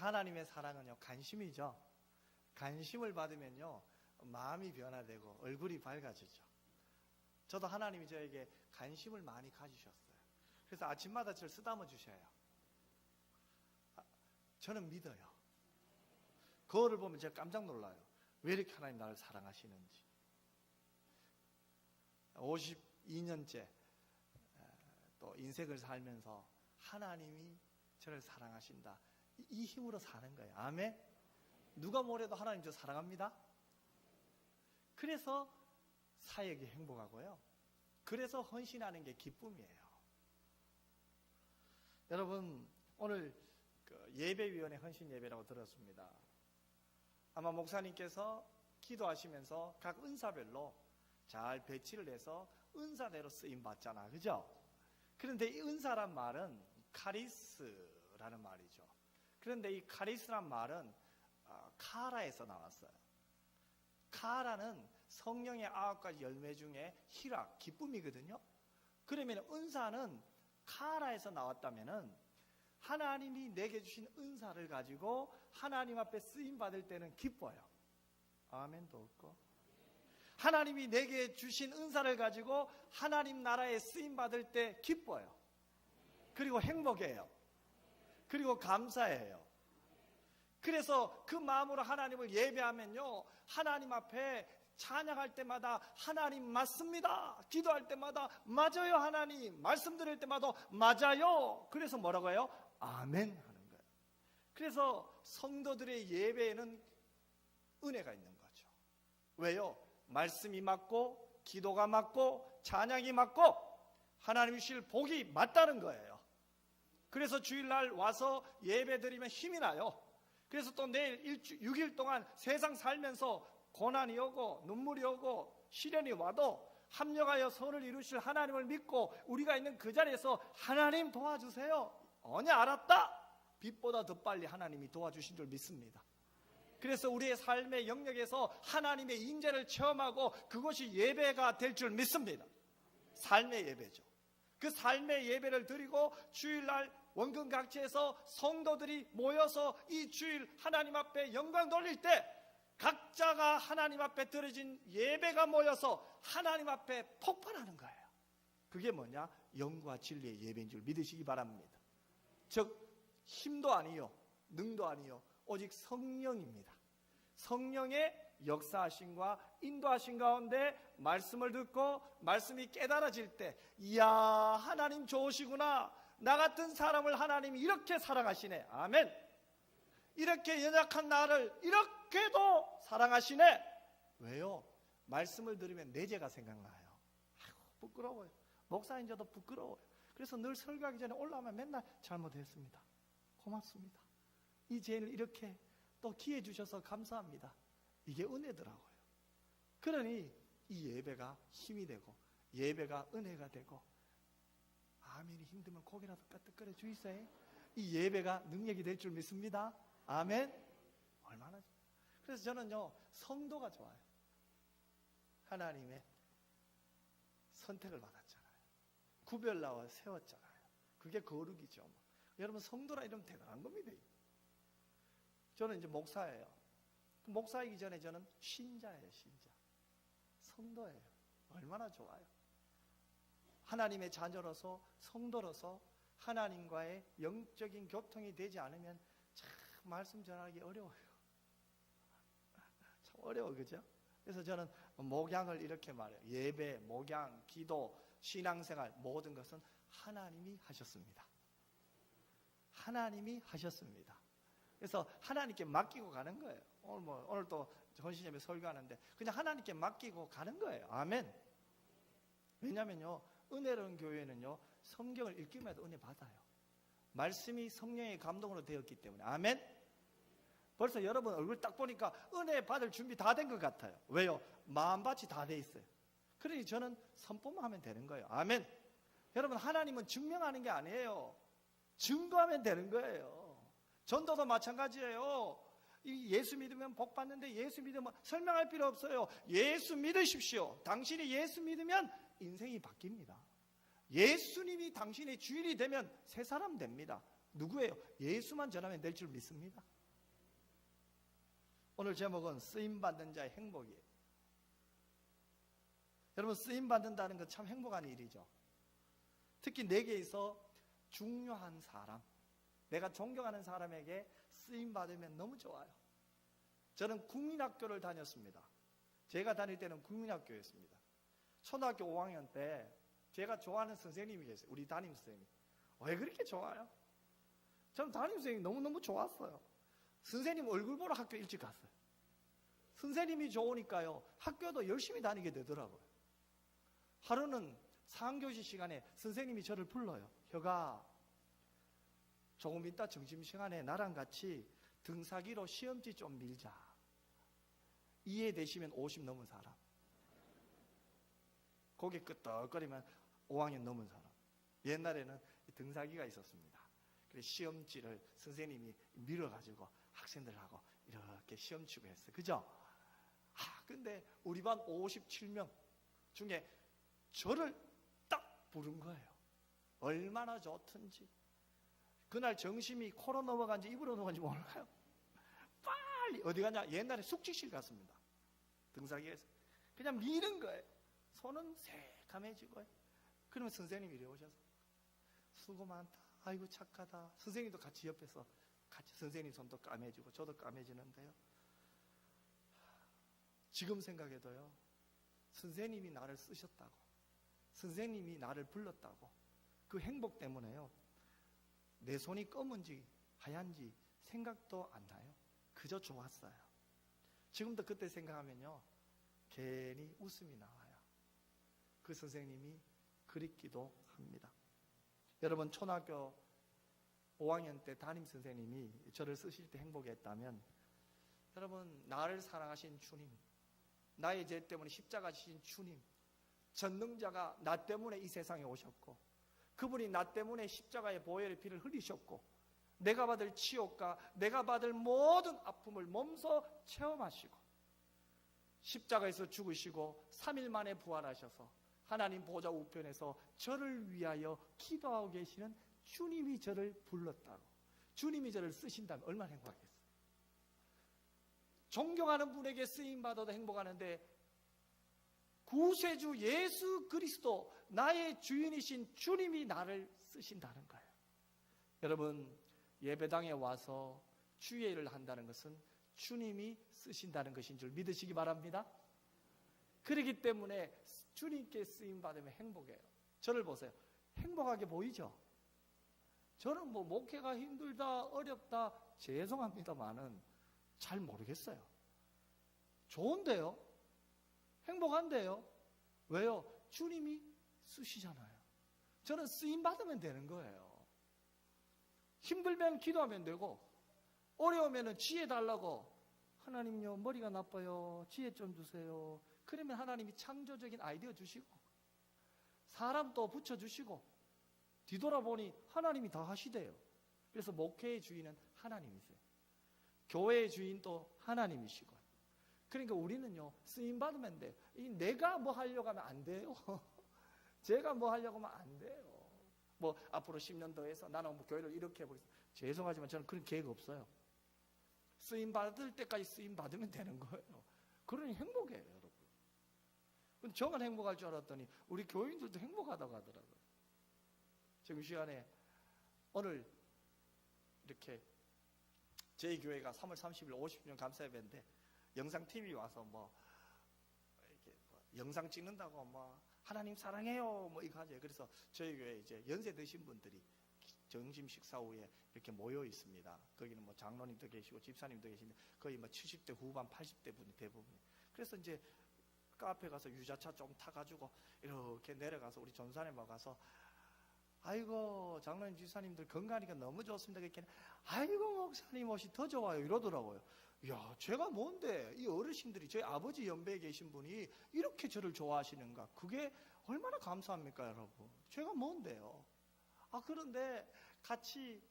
하나님의 사랑은요, 관심이죠. 관심을 받으면요, 마음이 변화되고 얼굴이 밝아지죠. 저도 하나님이 저에게 관심을 많이 가지셨어요. 그래서 아침마다 저를 쓰다듬어 주셔요. 저는 믿어요. 거울을 보면 제가 깜짝 놀라요. 왜 이렇게 하나님 나를 사랑하시는지. 52년째 또 인생을 살면서 하나님이 저를 사랑하신다, 이 힘으로 사는 거예요. 아멘. 누가 뭐래도 하나님 저 사랑합니다. 그래서 사역이 행복하고요, 그래서 헌신하는 게 기쁨이에요. 여러분, 오늘 예배위원회 헌신 예배라고 들었습니다. 아마 목사님께서 기도하시면서 각 은사별로 잘 배치를 해서 은사대로 쓰임 받잖아, 그죠? 그런데 이 은사란 말은 카리스라는 말이죠. 그런데 이 카리스란 말은 카라에서 나왔어요. 카라는 성령의 9가지 열매 중에 희락, 기쁨이거든요. 그러면 은사는 카라에서 나왔다면은 하나님이 내게 주신 은사를 가지고 하나님 앞에 쓰임 받을 때는 기뻐요. 아멘도 없고. 하나님이 내게 주신 은사를 가지고 하나님 나라에 쓰임 받을 때 기뻐요. 그리고 행복해요. 그리고 감사해요. 그래서 그 마음으로 하나님을 예배하면요, 하나님 앞에 찬양할 때마다 하나님 맞습니다, 기도할 때마다 맞아요, 하나님 말씀 드릴 때마다 맞아요. 그래서 뭐라고 해요? 아멘 하는 거예요. 그래서 성도들의 예배에는 은혜가 있는 거죠. 왜요? 말씀이 맞고 기도가 맞고 찬양이 맞고 하나님이 주실 복이 맞다는 거예요. 그래서 주일날 와서 예배 드리면 힘이 나요. 그래서 또 내일 6일 동안 세상 살면서 고난이 오고 눈물이 오고 시련이 와도 합력하여 선을 이루실 하나님을 믿고 우리가 있는 그 자리에서 하나님 도와주세요. 알았다. 빛보다 더 빨리 하나님이 도와주신 줄 믿습니다. 그래서 우리의 삶의 영역에서 하나님의 인재를 체험하고 그것이 예배가 될 줄 믿습니다. 삶의 예배죠. 그 삶의 예배를 드리고 주일날 원근각지에서 성도들이 모여서 이 주일 하나님 앞에 영광 돌릴 때 각자가 하나님 앞에 드려진 예배가 모여서 하나님 앞에 폭발하는 거예요. 그게 뭐냐? 영과 진리의 예배인 줄 믿으시기 바랍니다. 즉 힘도 아니요 능도 아니요 오직 성령입니다. 성령의 역사하심과 인도하심 가운데 말씀을 듣고 말씀이 깨달아질 때, 이야, 하나님 좋으시구나, 나 같은 사람을 하나님이 이렇게 사랑하시네, 아멘. 이렇게 연약한 나를 이렇게도 사랑하시네. 왜요? 말씀을 들으면 내 죄가 생각나요. 아이고, 부끄러워요. 목사인 저도 부끄러워요. 그래서 늘 설교하기 전에 올라오면 맨날 잘못했습니다, 고맙습니다, 이 죄를 이렇게 또 기회 주셔서 감사합니다. 이게 은혜더라고요. 그러니 이 예배가 힘이 되고 예배가 은혜가 되고, 아멘이 힘들면 고개라도 까뜩거려 주이세요. 이 예배가 능력이 될 줄 믿습니다. 아멘. 얼마나. 그래서 저는요, 성도가 좋아요. 하나님의 선택을 받았잖아요. 구별나와 세웠잖아요. 그게 거룩이죠. 여러분, 성도라 이러면 대단한 겁니다. 저는 이제 목사예요. 목사이기 전에 저는 신자예요. 신자, 성도예요. 얼마나 좋아요. 하나님의 자녀로서 성도로서 하나님과의 영적인 교통이 되지 않으면 참 말씀 전하기 어려워요. 참 어려워, 그죠? 그래서 저는 목양을 이렇게 말해요. 예배, 목양, 기도, 신앙생활, 모든 것은 하나님이 하셨습니다. 하나님이 하셨습니다. 그래서 하나님께 맡기고 가는 거예요. 오늘 또 헌신예배 설교하는데 그냥 하나님께 맡기고 가는 거예요. 아멘. 왜냐면요, 은혜로운 교회는요, 성경을 읽기만 해도 은혜 받아요. 말씀이 성령의 감동으로 되었기 때문에. 아멘. 벌써 여러분 얼굴 딱 보니까 은혜 받을 준비 다 된 것 같아요. 왜요? 마음밭이 다 돼 있어요. 그러니 저는 선포만 하면 되는 거예요. 아멘. 여러분, 하나님은 증명하는 게 아니에요. 증거하면 되는 거예요. 전도도 마찬가지예요. 예수 믿으면 복 받는데 예수 믿으면 설명할 필요 없어요. 예수 믿으십시오. 당신이 예수 믿으면 인생이 바뀝니다. 예수님이 당신의 주인이 되면 새 사람 됩니다. 누구예요? 예수만 전하면 될 줄 믿습니다. 오늘 제목은 쓰임받는 자의 행복이에요. 여러분, 쓰임받는다는 건 참 행복한 일이죠. 특히 내게서 중요한 사람, 내가 존경하는 사람에게 쓰임받으면 너무 좋아요. 저는 국민학교를 다녔습니다. 제가 다닐 때는 국민학교였습니다. 초등학교 5학년 때 제가 좋아하는 선생님이 계세요. 우리 담임 선생님. 왜 그렇게 좋아요? 저는 담임 선생님이 너무너무 좋았어요. 선생님 얼굴 보러 학교 일찍 갔어요. 선생님이 좋으니까요, 학교도 열심히 다니게 되더라고요. 하루는 상교시 시간에 선생님이 저를 불러요. 혁아, 조금 이따 점심시간에 나랑 같이 등사기로 시험지 좀 밀자. 이해되시면 50 넘은 사람, 고개 끄덕거리면 5학년 넘은 사람. 옛날에는 등사기가 있었습니다. 그래서 시험지를 선생님이 밀어가지고 학생들하고 이렇게 시험 치고 했어요. 그죠? 근데 우리 반 57명 중에 저를 딱 부른 거예요. 얼마나 좋던지. 그날 정심이 코로 넘어간지 입으로 넘어간지 몰라요. 빨리 어디 가냐? 옛날에 숙직실 갔습니다. 등사기에서 그냥 미는 거예요. 손은 새카매지고요. 그러면 선생님이 이래 오셔서 수고 많다. 아이고 착하다. 선생님도 같이 옆에서 같이 선생님 손도 까매지고 저도 까매지는데요. 지금 생각해도요, 선생님이 나를 쓰셨다고, 선생님이 나를 불렀다고, 그 행복 때문에요, 내 손이 검은지 하얀지 생각도 안 나요. 그저 좋았어요. 지금도 그때 생각하면요, 괜히 웃음이 나와요. 그 선생님이 그립기도 합니다. 여러분, 초등학교 5학년 때 담임 선생님이 저를 쓰실 때 행복했다면, 여러분, 나를 사랑하신 주님, 나의 죄 때문에 십자가 지신 주님, 전능자가 나 때문에 이 세상에 오셨고, 그분이 나 때문에 십자가의 보혈의 피를 흘리셨고, 내가 받을 치욕과 내가 받을 모든 아픔을 몸소 체험하시고, 십자가에서 죽으시고 3일 만에 부활하셔서 하나님 보좌 우편에서 저를 위하여 기도하고 계시는 주님이 저를 불렀다고, 주님이 저를 쓰신다면 얼마나 행복하겠어요. 존경하는 분에게 쓰임받아도 행복하는데, 구세주 예수 그리스도, 나의 주인이신 주님이 나를 쓰신다는 거예요. 여러분, 예배당에 와서 주예를 한다는 것은 주님이 쓰신다는 것인 줄 믿으시기 바랍니다. 그렇기 때문에 주님께 쓰임받으면 행복해요. 저를 보세요. 행복하게 보이죠? 저는 목회가 힘들다, 어렵다, 죄송합니다만은 잘 모르겠어요. 좋은데요? 행복한데요? 왜요? 주님이 쓰시잖아요. 저는 쓰임받으면 되는 거예요. 힘들면 기도하면 되고, 어려우면 지혜 달라고, 하나님요, 머리가 나빠요, 지혜 좀 주세요. 그러면 하나님이 창조적인 아이디어 주시고, 사람 또 붙여주시고, 뒤돌아보니 하나님이 다 하시대요. 그래서 목회의 주인은 하나님이세요. 교회의 주인도 하나님이시고. 그러니까 우리는요, 쓰임받으면 돼요. 내가 뭐 하려고 하면 안 돼요. 제가 뭐 하려고 하면 안 돼요. 앞으로 10년 더 해서 나는 교회를 이렇게 해보겠습니다. 죄송하지만 저는 그런 계획 없어요. 쓰임받을 때까지 쓰임받으면 되는 거예요. 그러니 행복해요, 여러분. 근데 저만 행복할 줄 알았더니 우리 교인들도 행복하다고 하더라고요. 지금 이 시간에 오늘 이렇게 저희 교회가 3월 30일 50주년 감사예배인데, 영상팀이 와서 이렇게 영상 찍는다고 하나님 사랑해요 이거 하죠. 그래서 저희 교회 이제 연세 드신 분들이 점심 식사 후에 이렇게 모여 있습니다. 거기는 장로님도 계시고 집사님도 계시는데 거의 70대 후반 80대 분이 대부분. 그래서 이제 카페 가서 유자차 좀 타가지고 이렇게 내려가서 우리 전사님하고 가서, 아이고 장로님 집사님들 건강하니까 너무 좋습니다. 그랬더니 아이고 목사님 옷이 더 좋아요 이러더라고요. 야, 제가 뭔데 이 어르신들이, 저희 아버지 연배에 계신 분이 이렇게 저를 좋아하시는가, 그게 얼마나 감사합니까 여러분. 제가 뭔데요. 그런데 같이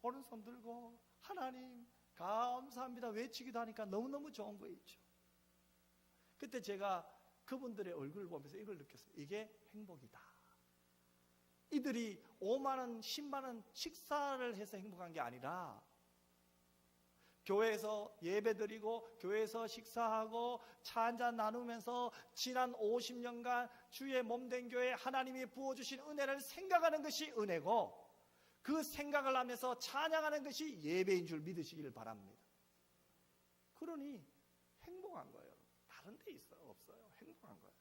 오른손 들고 하나님 감사합니다 외치기도 하니까 너무너무 좋은 거 있죠. 그때 제가 그분들의 얼굴을 보면서 이걸 느꼈어요. 이게 행복이다. 이들이 5만 원, 10만 원 식사를 해서 행복한 게 아니라 교회에서 예배드리고 교회에서 식사하고 차 한잔 나누면서 지난 50년간 주의 몸된 교회 하나님이 부어주신 은혜를 생각하는 것이 은혜고, 그 생각을 하면서 찬양하는 것이 예배인 줄 믿으시기를 바랍니다. 그러니 행복한 거예요. 다른 데 있어요? 없어요. 행복한 거예요.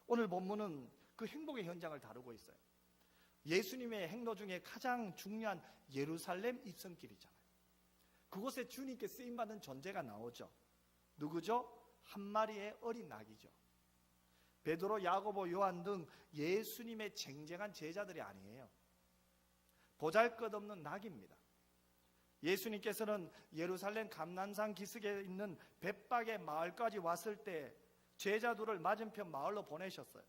오늘 본문은 그 행복의 현장을 다루고 있어요. 예수님의 행로 중에 가장 중요한 예루살렘 입성길이잖아요. 그곳에 주님께 쓰임받은 존재가 나오죠. 누구죠? 한 마리의 어린 낙이죠. 베드로, 야고보, 요한 등 예수님의 쟁쟁한 제자들이 아니에요. 보잘것없는 낙입니다. 예수님께서는 예루살렘 감난산 기슭에 있는 벳박의 마을까지 왔을 때 제자들을 맞은편 마을로 보내셨어요.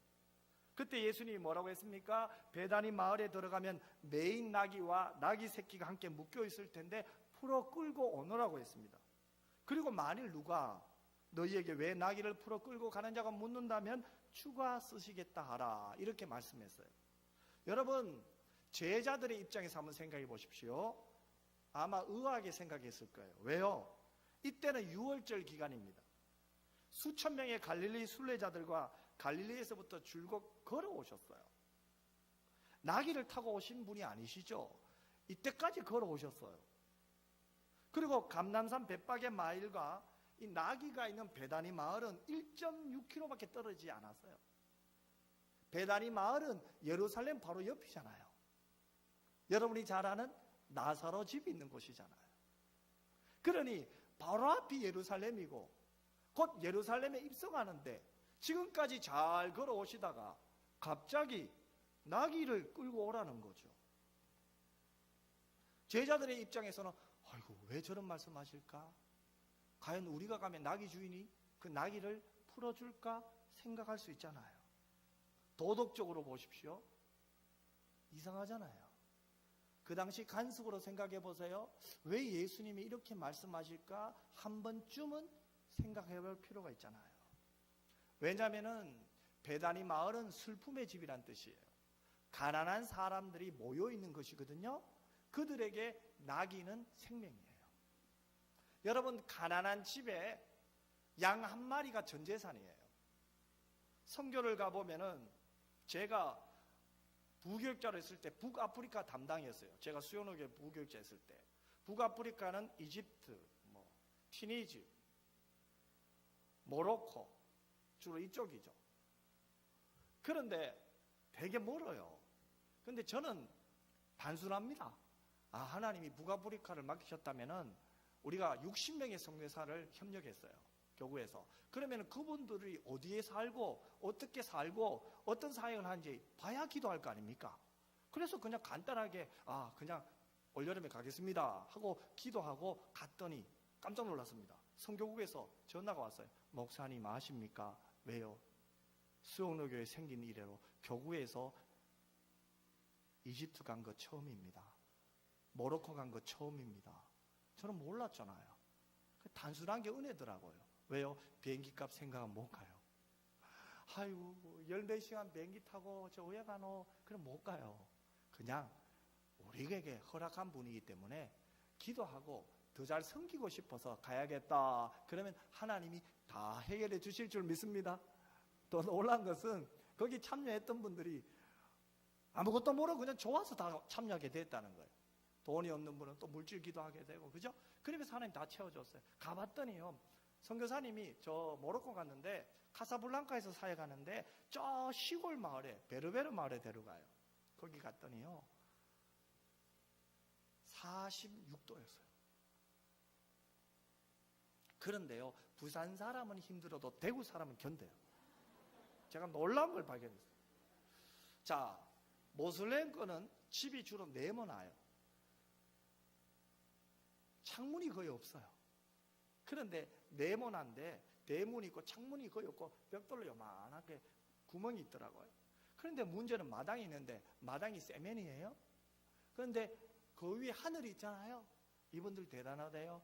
그때 예수님이 뭐라고 했습니까? 베다니 마을에 들어가면 메인 나귀와 나귀 새끼가 함께 묶여 있을 텐데 풀어 끌고 오너라고 했습니다. 그리고 만일 누가 너희에게 왜 나귀를 풀어 끌고 가는 자가 묻는다면 추가 쓰시겠다 하라, 이렇게 말씀했어요. 여러분, 제자들의 입장에서 한번 생각해 보십시오. 아마 의아하게 생각했을 거예요. 왜요? 이때는 유월절 기간입니다. 수천 명의 갈릴리 순례자들과 갈릴리에서부터 줄곧 걸어오셨어요. 나귀를 타고 오신 분이 아니시죠? 이때까지 걸어오셨어요. 그리고 감난산 벳박의 마을과 이 나귀가 있는 베다니 마을은 1.6km밖에 떨어지지 않았어요. 베다니 마을은 예루살렘 바로 옆이잖아요. 여러분이 잘 아는 나사로 집이 있는 곳이잖아요. 그러니 바로 앞이 예루살렘이고 곧 예루살렘에 입성하는데 지금까지 잘 걸어오시다가 갑자기 나귀를 끌고 오라는 거죠. 제자들의 입장에서는 아이고, 왜 저런 말씀하실까? 과연 우리가 가면 나귀 주인이 그 나귀를 풀어줄까 생각할 수 있잖아요. 도덕적으로 보십시오. 이상하잖아요. 그 당시 간섭으로 생각해 보세요. 왜 예수님이 이렇게 말씀하실까? 한 번쯤은 생각해 볼 필요가 있잖아요. 왜냐하면 베다니 마을은 슬픔의 집이란 뜻이에요. 가난한 사람들이 모여 있는 것이거든요. 그들에게 나귀는 생명이에요. 여러분, 가난한 집에 양 한 마리가 전 재산이에요. 선교를 가보면은 제가 부교육자로 있을 때 북아프리카 담당이었어요. 제가 수영로교회 부교육자 했을 때 북아프리카는 이집트, 튀니지, 모로코 주로 이쪽이죠. 그런데 되게 멀어요. 그런데 저는 단순합니다. 하나님이 북아프리카를 맡기셨다면은 우리가 60명의 선교사를 협력했어요. 교구에서. 그러면 그분들이 어디에 살고 어떻게 살고 어떤 사역을 하는지 봐야 기도할 거 아닙니까? 그래서 그냥 간단하게 그냥 올여름에 가겠습니다 하고 기도하고 갔더니 깜짝 놀랐습니다. 선교국에서 전화가 왔어요. 목사님 아십니까? 왜요? 수영로교회 생긴 이래로 교구에서 이집트 간 거 처음입니다. 모로코 간 거 처음입니다. 저는 몰랐잖아요. 단순한 게 은혜더라고요. 왜요? 비행기 값 생각하면 못 가요. 아이고, 14시간 비행기 타고 저 왜 가노? 그럼 못 가요. 그냥 우리에게 허락한 분이기 때문에 기도하고 더 잘 섬기고 싶어서 가야겠다. 그러면 하나님이 다 해결해 주실 줄 믿습니다. 또 놀란 것은 거기 참여했던 분들이 아무것도 모르고 그냥 좋아서 다 참여하게 됐다는 거예요. 돈이 없는 분은 또 물질 기도하게 되고, 그죠? 그러면서 하나님 다 채워줬어요. 가봤더니요, 선교사님이 저 모로코 갔는데 카사블랑카에서 사역하는데 저 시골 마을에 베르베르 마을에 데려가요. 거기 갔더니요 46도였어요. 그런데요, 부산 사람은 힘들어도 대구 사람은 견뎌요. 제가 놀라운 걸 발견했어요. 자, 모슬렘 거는 집이 주로 네모나요. 창문이 거의 없어요. 그런데 네모난데 대문이 있고 창문이 거의 없고 벽돌로 요만하게 구멍이 있더라고요. 그런데 문제는 마당이 있는데 마당이 세면이에요. 그런데 그 위에 하늘이 있잖아요. 이분들 대단하대요.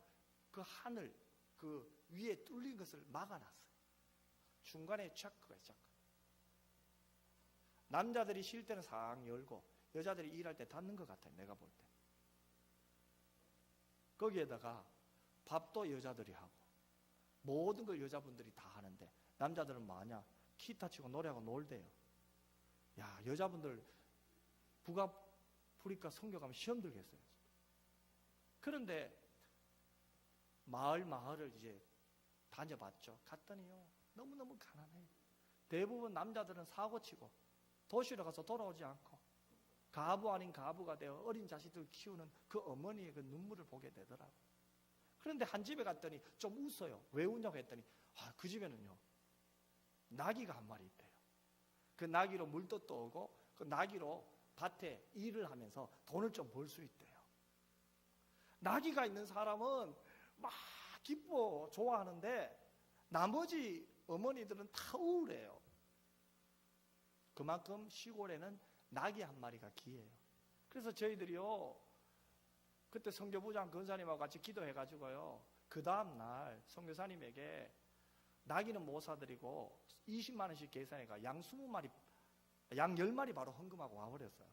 그 하늘 그 위에 뚫린 것을 막아놨어요. 중간에 체크가 있죠. 남자들이 쉴 때는 싹 열고 여자들이 일할 때 닫는 것 같아요. 내가 볼 때. 거기에다가 밥도 여자들이 하고 모든 걸 여자분들이 다 하는데 남자들은 뭐하냐? 기타 치고 노래하고 놀대요. 야, 여자분들 북아프리카 선교 가면 시험 들겠어요. 그런데 마을을 이제 다녀봤죠. 갔더니요, 너무너무 가난해요. 대부분 남자들은 사고치고 도시로 가서 돌아오지 않고 가부 아닌 가부가 되어 어린 자식들 키우는 그 어머니의 그 눈물을 보게 되더라고요. 그런데 한 집에 갔더니 좀 웃어요. 왜 웃냐고 했더니 그 집에는요, 나귀가 한 마리 있대요. 그 나귀로 물도 떠오고 그 나귀로 밭에 일을 하면서 돈을 좀 벌 수 있대요. 나귀가 있는 사람은 막 기뻐 좋아하는데 나머지 어머니들은 다 우울해요. 그만큼 시골에는 나귀 한 마리가 귀해요. 그래서 저희들이요, 그때 선교부장 권사님하고 같이 기도해가지고요, 그 다음날 선교사님에게 나귀는 못 사드리고 20만 원씩 계산해가 양 20마리, 양 10마리 바로 헌금하고 와버렸어요.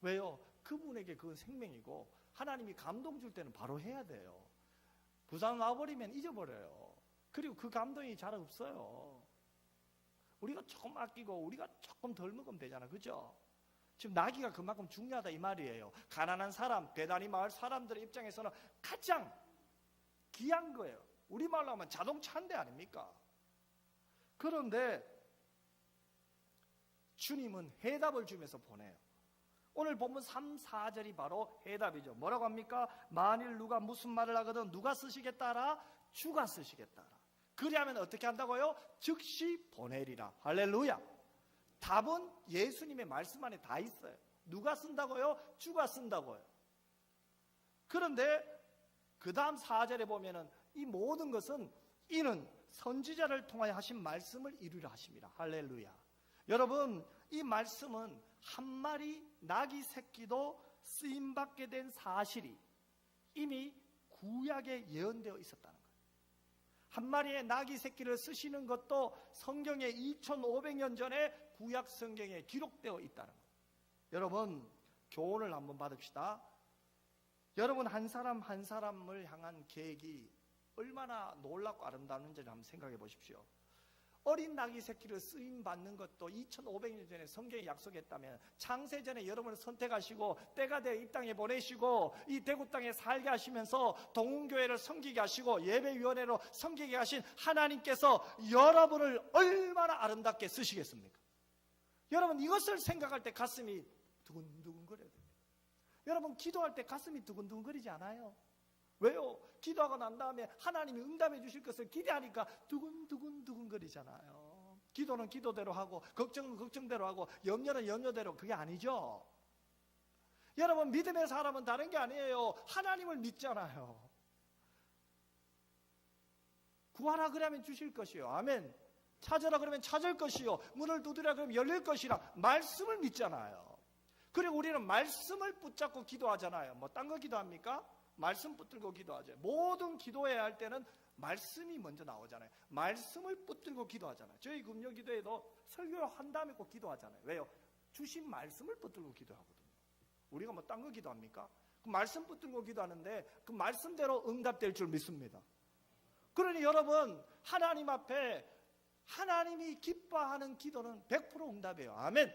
왜요? 그분에게 그건 생명이고 하나님이 감동 줄 때는 바로 해야 돼요. 부산 와버리면 잊어버려요. 그리고 그 감동이 잘 없어요. 우리가 조금 아끼고 우리가 조금 덜 먹으면 되잖아, 그죠? 지금 나귀가 그만큼 중요하다 이 말이에요. 가난한 사람, 배단위 마을 사람들의 입장에서는 가장 귀한 거예요. 우리말로 하면 자동차 한 대 아닙니까? 그런데 주님은 해답을 주면서 보내요. 오늘 본문 3, 4절이 바로 해답이죠. 뭐라고 합니까? 만일 누가 무슨 말을 하거든 누가 쓰시겠다라? 주가 쓰시겠다라. 그리하면 어떻게 한다고요? 즉시 보내리라. 할렐루야. 답은 예수님의 말씀 안에 다 있어요. 누가 쓴다고요? 주가 쓴다고요. 그런데 그 다음 4절에 보면은 이 모든 것은 이는 선지자를 통하여 하신 말씀을 이루려 하심이라. 할렐루야. 여러분, 이 말씀은 한 마리 나귀 새끼도 쓰임받게 된 사실이 이미 구약에 예언되어 있었다는 거예요. 한 마리의 나귀 새끼를 쓰시는 것도 성경에 2500년 전에 구약 성경에 기록되어 있다는 거예요. 여러분, 교훈을 한번 받읍시다. 여러분, 한 사람 한 사람을 향한 계획이 얼마나 놀랍고 아름다운지를 한번 생각해 보십시오. 어린 나귀 새끼를 쓰임받는 것도 2500년 전에 성경이 약속했다면 창세전에 여러분을 선택하시고 때가 되어 이 땅에 보내시고 이 대구 땅에 살게 하시면서 동훈교회를 섬기게 하시고 예배위원회로 섬기게 하신 하나님께서 여러분을 얼마나 아름답게 쓰시겠습니까? 여러분, 이것을 생각할 때 가슴이 두근두근거려야 됩니다. 여러분, 기도할 때 가슴이 두근두근거리지 않아요? 왜요? 기도하고 난 다음에 하나님이 응답해 주실 것을 기대하니까 두근두근거리잖아요. 기도는 기도대로 하고 걱정은 걱정대로 하고 염려는 염려대로. 그게 아니죠. 여러분, 믿음의 사람은 다른 게 아니에요. 하나님을 믿잖아요. 구하라 그러면 주실 것이요. 아멘. 찾으라 그러면 찾을 것이요. 문을 두드리라 그러면 열릴 것이라. 말씀을 믿잖아요. 그리고 우리는 말씀을 붙잡고 기도하잖아요. 뭐 딴 거 기도합니까? 말씀 붙들고 기도하죠. 모든 기도해야 할 때는 말씀이 먼저 나오잖아요. 말씀을 붙들고 기도하잖아요. 저희 금요기도에도 설교한 다음에 꼭 기도하잖아요. 왜요? 주신 말씀을 붙들고 기도하거든요. 우리가 뭐 딴 거 기도합니까? 그 말씀 붙들고 기도하는데 그 말씀대로 응답될 줄 믿습니다. 그러니 여러분, 하나님 앞에 하나님이 기뻐하는 기도는 100% 응답이에요. 아멘.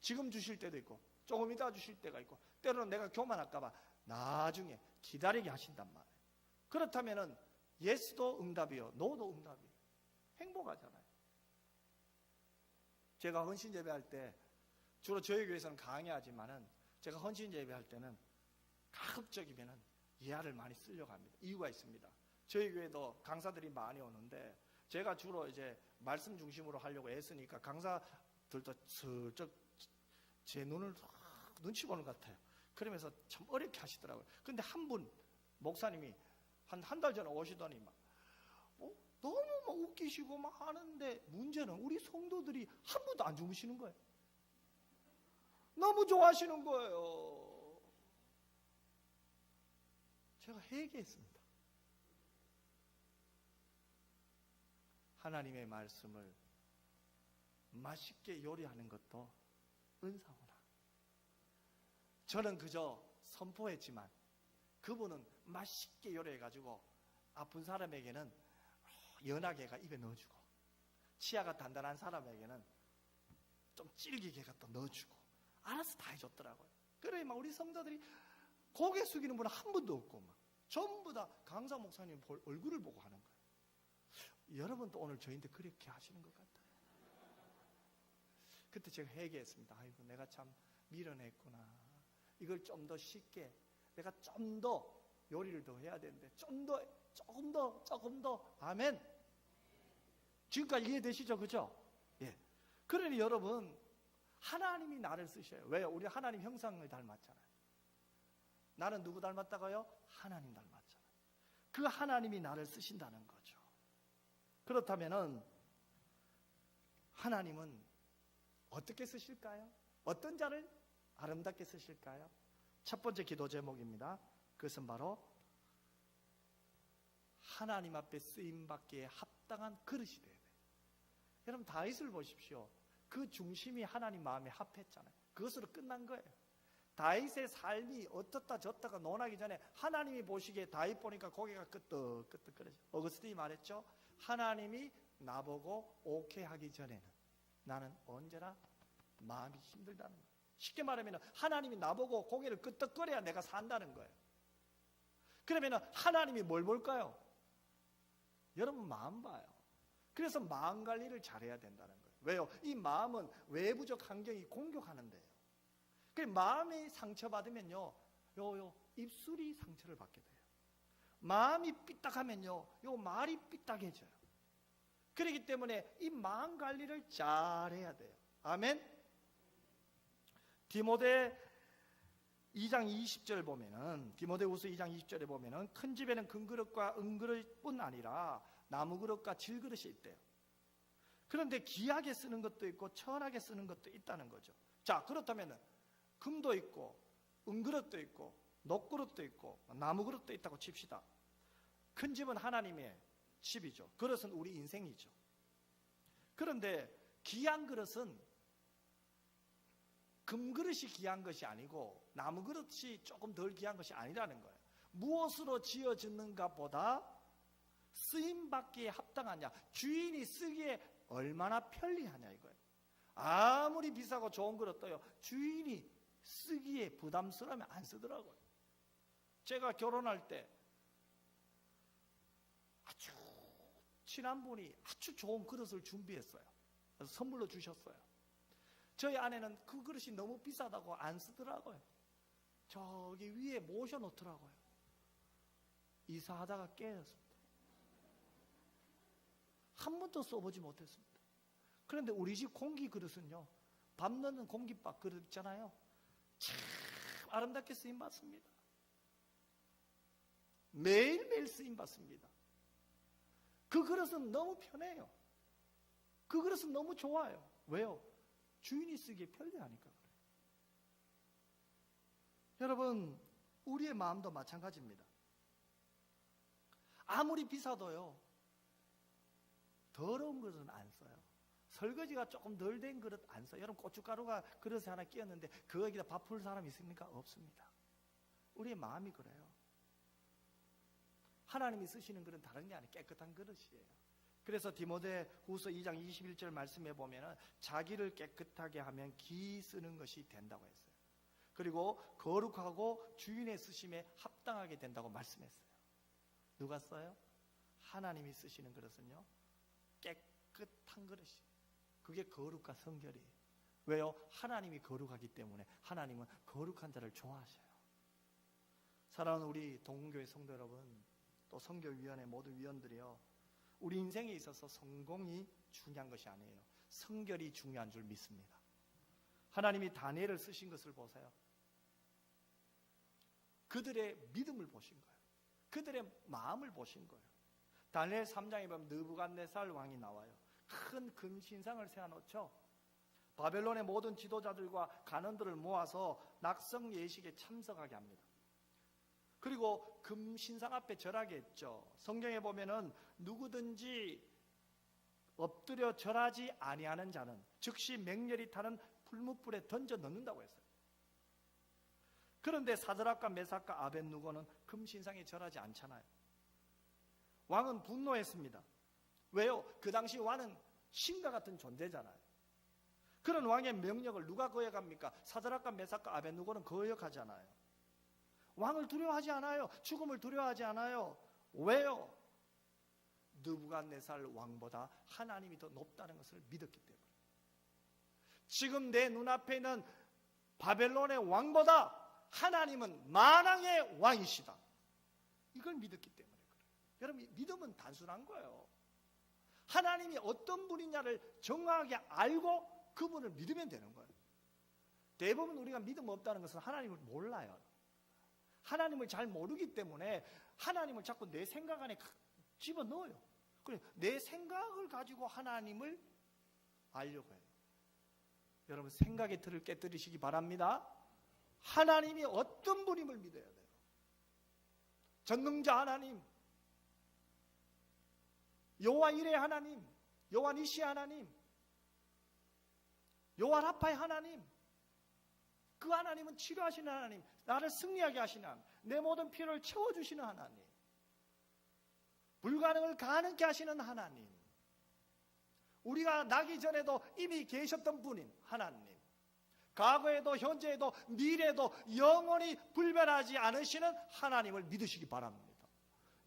지금 주실 때도 있고 조금 이따 주실 때가 있고 때로는 내가 교만할까 봐 나중에 기다리게 하신단 말이에요. 그렇다면은 예스도 응답이요, 노도 응답이에요. 행복하잖아요. 제가 헌신 예배할 때 주로 저희 교회에서는 강의하지만은 제가 헌신 예배할 때는 가급적이면은 예화를 많이 쓰려고 합니다. 이유가 있습니다. 저희 교회도 강사들이 많이 오는데 제가 주로 이제 말씀 중심으로 하려고 애쓰니까 강사들도 슬쩍 제 눈을 눈치 보는 것 같아요. 그러면서 참 어렵게 하시더라고요. 근데 한 분 목사님이 한 달 전에 오시더니 막 너무 막 웃기시고 막 하는데 문제는 우리 성도들이 한 분도 안 주무시는 거예요. 너무 좋아하시는 거예요. 제가 회개했습니다. 하나님의 말씀을 맛있게 요리하는 것도 은사구나. 저는 그저 선포했지만 그분은 맛있게 요리해가지고 아픈 사람에게는 연하게가 입에 넣어주고, 치아가 단단한 사람에게는 좀 질기게 갖다 넣어주고, 알아서 다 해줬더라고요. 그래 막 우리 성도들이 고개 숙이는 분은 한 분도 없고 막 전부 다 강사 목사님 얼굴을 보고 하는 거예요. 여러분도 오늘 저희한테 그렇게 하시는 것 같아요. 그때 제가 회개했습니다. 아이고 내가 참 미련했구나. 이걸 좀 더 쉽게, 내가 좀 더 요리를 더 해야 되는데 조금 더 아멘. 지금까지 이해되시죠? 그죠? 예. 그러니 여러분, 하나님이 나를 쓰셔요. 왜요? 우리 하나님 형상을 닮았잖아요. 나는 누구 닮았다고요? 하나님 닮았잖아요. 그 하나님이 나를 쓰신다는 거죠. 그렇다면은 하나님은 어떻게 쓰실까요? 어떤 자를 아름답게 쓰실까요? 첫 번째 기도 제목입니다. 그것은 바로 하나님 앞에 쓰임받기에 합당한 그릇이 돼야 돼요. 여러분 다윗을 보십시오. 그 중심이 하나님 마음에 합했잖아요. 그것으로 끝난 거예요. 다윗의 삶이 어떻다 저떻다가 논하기 전에 하나님이 보시기에 다윗 보니까 고개가 끄덕끄덕거려요. 어거스틴이 말했죠. 하나님이 나보고 오케이 하기 전에는 나는 언제나 마음이 힘들다는 거예요. 쉽게 말하면 하나님이 나보고 고개를 끄덕거려야 내가 산다는 거예요. 그러면 하나님이 뭘 볼까요? 여러분 마음 봐요. 그래서 마음 관리를 잘해야 된다는 거예요. 왜요? 이 마음은 외부적 환경이 공격하는데요. 그래서 마음이 상처받으면요, 입술이 상처를 받게 돼요. 마음이 삐딱하면요, 말이 삐딱해져요. 그렇기 때문에 이 마음 관리를 잘해야 돼요. 아멘. 디모데 2장 20절 보면은, 디모데후서 2장 20절에 보면은 큰 집에는 큰 그릇과 은그릇뿐 아니라 나무 그릇과 질그릇이 있대요. 그런데 귀하게 쓰는 것도 있고 천하게 쓰는 것도 있다는 거죠. 자, 그렇다면 금도 있고 은그릇도 있고 녹그릇도 있고 나무 그릇도 있다고 칩시다. 큰 집은 하나님의 집이죠. 그릇은 우리 인생이죠. 그런데 귀한 그릇은 금그릇이 귀한 것이 아니고 나무 그릇이 조금 덜 귀한 것이 아니라는 거예요. 무엇으로 지어졌는가 보다 쓰임받기에 합당하냐, 주인이 쓰기에 얼마나 편리하냐 이거예요. 아무리 비싸고 좋은 그릇도요, 주인이 쓰기에 부담스러우면 안 쓰더라고요. 제가 결혼할 때 아주 친한 분이 아주 좋은 그릇을 준비했어요. 그래서 선물로 주셨어요. 저희 아내는 그 그릇이 너무 비싸다고 안 쓰더라고요. 저기 위에 모셔놓더라고요. 이사하다가 깨졌습니다. 한 번도 써보지 못했습니다. 그런데 우리 집 공기 그릇은요, 밥 넣는 공기밥 그릇 있잖아요, 참 아름답게 쓰임받습니다. 매일매일 쓰임받습니다. 그 그릇은 너무 편해요. 그 그릇은 너무 좋아요. 왜요? 주인이 쓰기에 편리하니까 그래요. 여러분, 우리의 마음도 마찬가지입니다. 아무리 비싸도요, 더러운 그릇은 안 써요. 설거지가 조금 덜 된 그릇 안 써요. 여러분 고춧가루가 그릇에 하나 끼었는데 거기다 밥 풀 사람 있습니까? 없습니다. 우리의 마음이 그래요. 하나님이 쓰시는 그릇은 다른 게 아니라 깨끗한 그릇이에요. 그래서 디모데후서 2장 21절 말씀에 보면은 자기를 깨끗하게 하면 기 쓰는 것이 된다고 했어요. 그리고 거룩하고 주인의 쓰심에 합당하게 된다고 말씀했어요. 누가 써요? 하나님이 쓰시는 그릇은요, 깨끗한 그릇이에요. 그게 거룩과 성결이에요. 왜요? 하나님이 거룩하기 때문에 하나님은 거룩한 자를 좋아하셔요. 사랑하는 우리 동문교회 성도 여러분, 또 선교위원회 모든 위원들이요, 우리 인생에 있어서 성공이 중요한 것이 아니에요. 성결이 중요한 줄 믿습니다. 하나님이 다니엘을 쓰신 것을 보세요. 그들의 믿음을 보신 거예요. 그들의 마음을 보신 거예요. 다니엘 3장에 보면 느부갓네살 왕이 나와요. 큰 금신상을 세워놓죠. 바벨론의 모든 지도자들과 간원들을 모아서 낙성 예식에 참석하게 합니다. 그리고 금신상 앞에 절하게 했죠. 성경에 보면은 누구든지 엎드려 절하지 아니하는 자는 즉시 맹렬히 타는 풀무불에 던져 넣는다고 했어요. 그런데 사드락과 메삭과 아벳누고는 금신상에 절하지 않잖아요. 왕은 분노했습니다. 왜요? 그 당시 왕은 신과 같은 존재잖아요. 그런 왕의 명령을 누가 거역합니까? 사드락과 메삭과 아벳누고는 거역하잖아요. 왕을 두려워하지 않아요. 죽음을 두려워하지 않아요. 왜요? 느부갓네살 왕보다 하나님이 더 높다는 것을 믿었기 때문에. 지금 내 눈앞에 있는 바벨론의 왕보다 하나님은 만왕의 왕이시다. 이걸 믿었기 때문에 그래요. 여러분, 믿음은 단순한 거예요. 하나님이 어떤 분이냐를 정확하게 알고 그분을 믿으면 되는 거예요. 대부분 우리가 믿음 없다는 것은 하나님을 몰라요. 하나님을 잘 모르기 때문에 하나님을 자꾸 내 생각 안에 집어넣어요. 그래, 내 생각을 가지고 하나님을 알려고 해요. 여러분, 생각의 틀을 깨뜨리시기 바랍니다. 하나님이 어떤 분임을 믿어야 돼요. 전능자 하나님, 여호와 이레 하나님, 여호와 니시 하나님, 여호와 라파의 하나님, 그 하나님은 치료하시는 하나님, 나를 승리하게 하시는 하나님, 내 모든 필요를 채워주시는 하나님, 불가능을 가능케 하시는 하나님, 우리가 나기 전에도 이미 계셨던 분인 하나님, 과거에도 현재에도 미래에도 영원히 불변하지 않으시는 하나님을 믿으시기 바랍니다.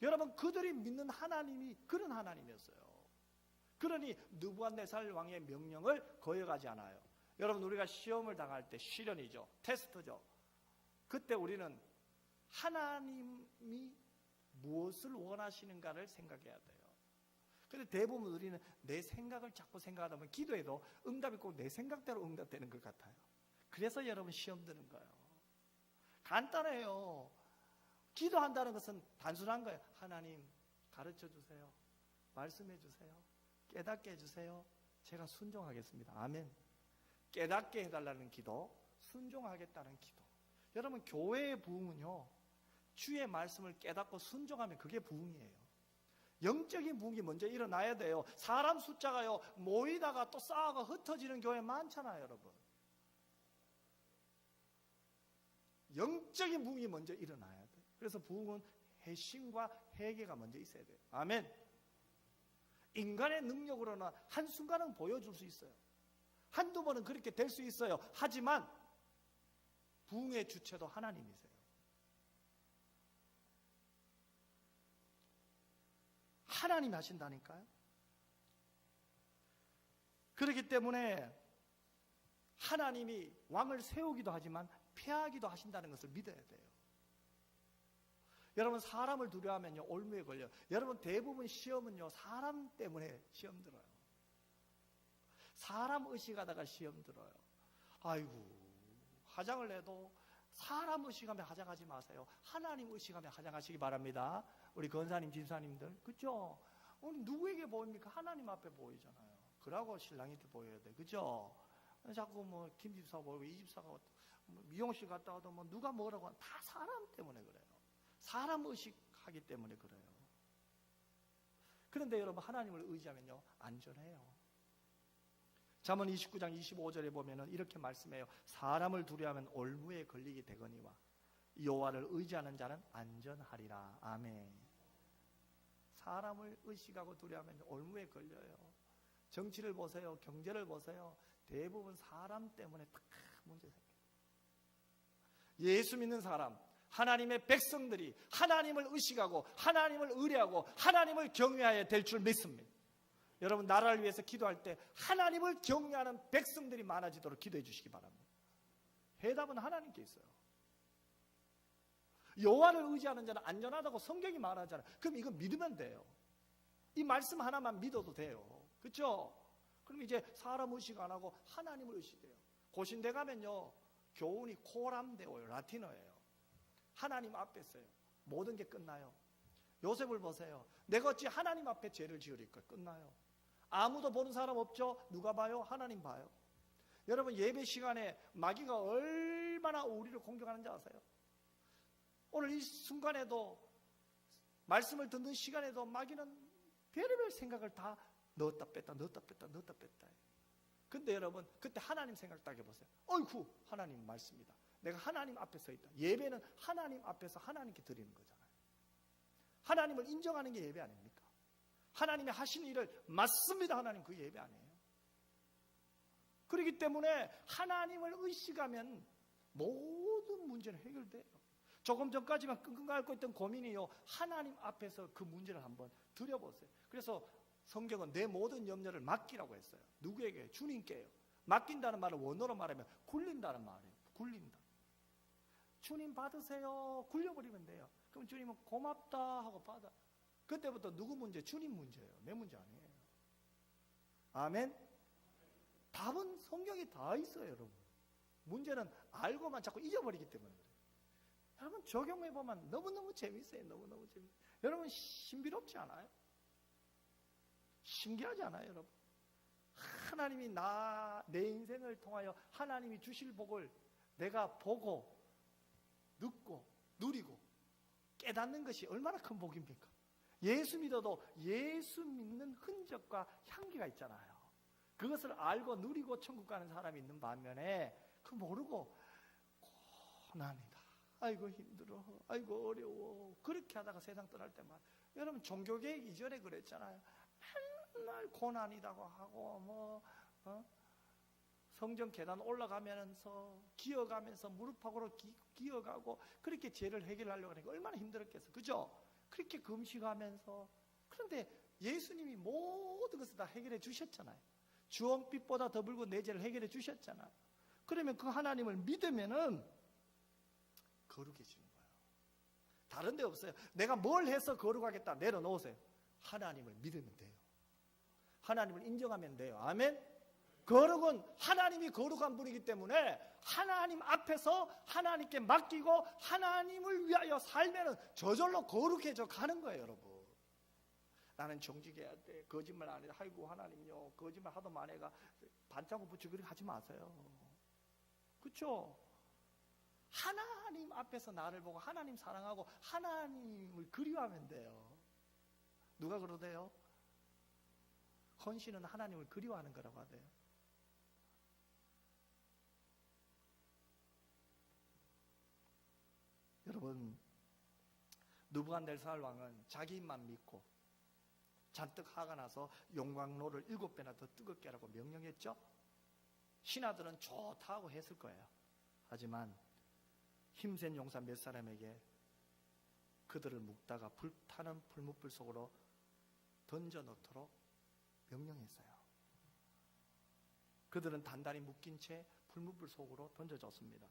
여러분, 그들이 믿는 하나님이 그런 하나님이었어요. 그러니 느부갓네살 왕의 명령을 거역하지 않아요. 여러분, 우리가 시험을 당할 때, 시련이죠, 테스트죠, 그때 우리는 하나님이 무엇을 원하시는가를 생각해야 돼요. 그런데 대부분 우리는 내 생각을 자꾸 생각하다 보면 기도해도 응답이 꼭 내 생각대로 응답되는 것 같아요. 그래서 여러분 시험 드는 거예요. 간단해요. 기도한다는 것은 단순한 거예요. 하나님 가르쳐 주세요. 말씀해 주세요. 깨닫게 해주세요. 제가 순종하겠습니다. 아멘. 깨닫게 해달라는 기도, 순종하겠다는 기도. 여러분, 교회의 부흥은요, 주의 말씀을 깨닫고 순종하면 그게 부흥이에요. 영적인 부흥이 먼저 일어나야 돼요. 사람 숫자가요, 모이다가 또 쌓아가 흩어지는 교회 많잖아요, 여러분. 영적인 부흥이 먼저 일어나야 돼요. 그래서 부흥은 회심과 회개가 먼저 있어야 돼요. 아멘. 인간의 능력으로는 한순간은 보여줄 수 있어요. 한두 번은 그렇게 될 수 있어요. 하지만 부흥의 주체도 하나님이세요. 하나님이 하신다니까요. 그렇기 때문에 하나님이 왕을 세우기도 하지만 폐하기도 하신다는 것을 믿어야 돼요. 여러분, 사람을 두려워하면요, 올무에 걸려요. 여러분, 대부분 시험은요, 사람 때문에 시험 들어요. 사람 의식하다가 시험 들어요. 아이고, 화장을 내도 사람 의식하며 화장하지 마세요. 하나님 의식하며 화장하시기 바랍니다. 우리 권사님, 집사님들, 그죠? 누구에게 보입니까? 하나님 앞에 보이잖아요. 그러고 신랑한테 보여야 돼, 그죠? 자꾸 뭐 김 집사 보이고 이 집사가 미용실 갔다 와도 뭐 누가 뭐라고 하면 다 사람 때문에 그래요. 사람 의식하기 때문에 그래요. 그런데 여러분, 하나님을 의지하면요, 안전해요. 잠언 29장 25절에 보면은 이렇게 말씀해요. 사람을 두려워하면 올무에 걸리게 되거니와 여호와를 의지하는 자는 안전하리라. 아멘. 사람을 의식하고 두려워하면 올무에 걸려요. 정치를 보세요. 경제를 보세요. 대부분 사람 때문에 다 문제 생겨요. 예수 믿는 사람, 하나님의 백성들이 하나님을 의식하고 하나님을 의뢰하고 하나님을 경외해야 될 줄 믿습니다. 여러분, 나라를 위해서 기도할 때 하나님을 경외하는 백성들이 많아지도록 기도해 주시기 바랍니다. 해답은 하나님께 있어요. 여호와를 의지하는 자는 안전하다고 성경이 말하잖아요. 그럼 이거 믿으면 돼요. 이 말씀 하나만 믿어도 돼요. 그렇죠? 그럼 이제 사람 의식 안 하고 하나님을 의식해요. 고신대 가면요, 교훈이 코람데오예요. 라틴어예요. 하나님 앞에 있어요. 모든 게 끝나요. 요셉을 보세요. 내가 어찌 하나님 앞에 죄를 지으리까? 끝나요. 아무도 보는 사람 없죠? 누가 봐요? 하나님 봐요. 여러분, 예배 시간에 마귀가 얼마나 우리를 공격하는지 아세요? 오늘 이 순간에도, 말씀을 듣는 시간에도 마귀는 별의별 생각을 다 넣었다 뺐다 넣었다 뺐다 넣었다 뺐다. 근데 여러분 그때 하나님 생각 딱 해보세요. 어이구 하나님 말씀이다. 내가 하나님 앞에 서 있다. 예배는 하나님 앞에서 하나님께 드리는 거잖아요. 하나님을 인정하는 게 예배 아닙니까? 하나님이 하신 일을 맞습니다. 하나님 그 예배 아니에요. 그렇기 때문에 하나님을 의식하면 모든 문제는 해결돼요. 조금 전까지만 끙끙 앓고 있던 고민이요, 하나님 앞에서 그 문제를 한번 드려보세요. 그래서 성경은 내 모든 염려를 맡기라고 했어요. 누구에게? 주님께요. 맡긴다는 말을 원어로 말하면 굴린다는 말이에요. 굴린다. 주님 받으세요. 굴려버리면 돼요. 그럼 주님은 고맙다 하고 받아. 그때부터 누구 문제? 주님 문제예요. 내 문제 아니에요. 아멘. 답은 성경에 다 있어요, 여러분. 문제는 알고만 자꾸 잊어버리기 때문에 그래요. 여러분 적용해보면 너무너무 재밌어요. 너무너무 재밌어요. 여러분 신비롭지 않아요? 신기하지 않아요, 여러분? 하나님이 내 인생을 통하여 하나님이 주실 복을 내가 보고 듣고 누리고 깨닫는 것이 얼마나 큰 복입니까? 예수 믿어도 예수 믿는 흔적과 향기가 있잖아요. 그것을 알고 누리고 천국 가는 사람이 있는 반면에 그 모르고 고난이다, 아이고 힘들어, 아이고 어려워, 그렇게 하다가 세상 떠날 때만, 여러분 종교개혁 이전에 그랬잖아요. 맨날 고난이라고 하고 성전 계단 올라가면서 기어가면서 무릎팍으로 기어가고 그렇게 죄를 해결하려고 하니까 얼마나 힘들었겠어, 그죠? 그렇게 금식하면서. 그런데 예수님이 모든 것을 다 해결해 주셨잖아요. 주홍빛보다 더 붉은 내 죄를 해결해 주셨잖아요. 그러면 그 하나님을 믿으면은 거룩해지는 거예요. 다른 데 없어요. 내가 뭘 해서 거룩하겠다 내려놓으세요. 하나님을 믿으면 돼요. 하나님을 인정하면 돼요. 아멘. 거룩은 하나님이 거룩한 분이기 때문에 하나님 앞에서 하나님께 맡기고 하나님을 위하여 살면은 저절로 거룩해져 가는 거예요, 여러분. 나는 정직해야 돼, 거짓말 안 해, 아이고 하나님요 거짓말 하도 많이가 반창고 붙이고 그렇게 하지 마세요. 그렇죠? 하나님 앞에서 나를 보고 하나님 사랑하고 하나님을 그리워하면 돼요. 누가 그러대요? 헌신은 하나님을 그리워하는 거라고 하대요. 여러분, 느부갓네살 왕은 자기 입만 믿고 잔뜩 화가 나서 용광로를 7배나 더 뜨겁게 하라고 명령했죠. 신하들은 좋다고 했을 거예요. 하지만 힘센 용사 몇 사람에게 그들을 묶다가 불타는 풀무불 속으로 던져 넣도록 명령했어요. 그들은 단단히 묶인 채 풀무불 속으로 던져졌습니다.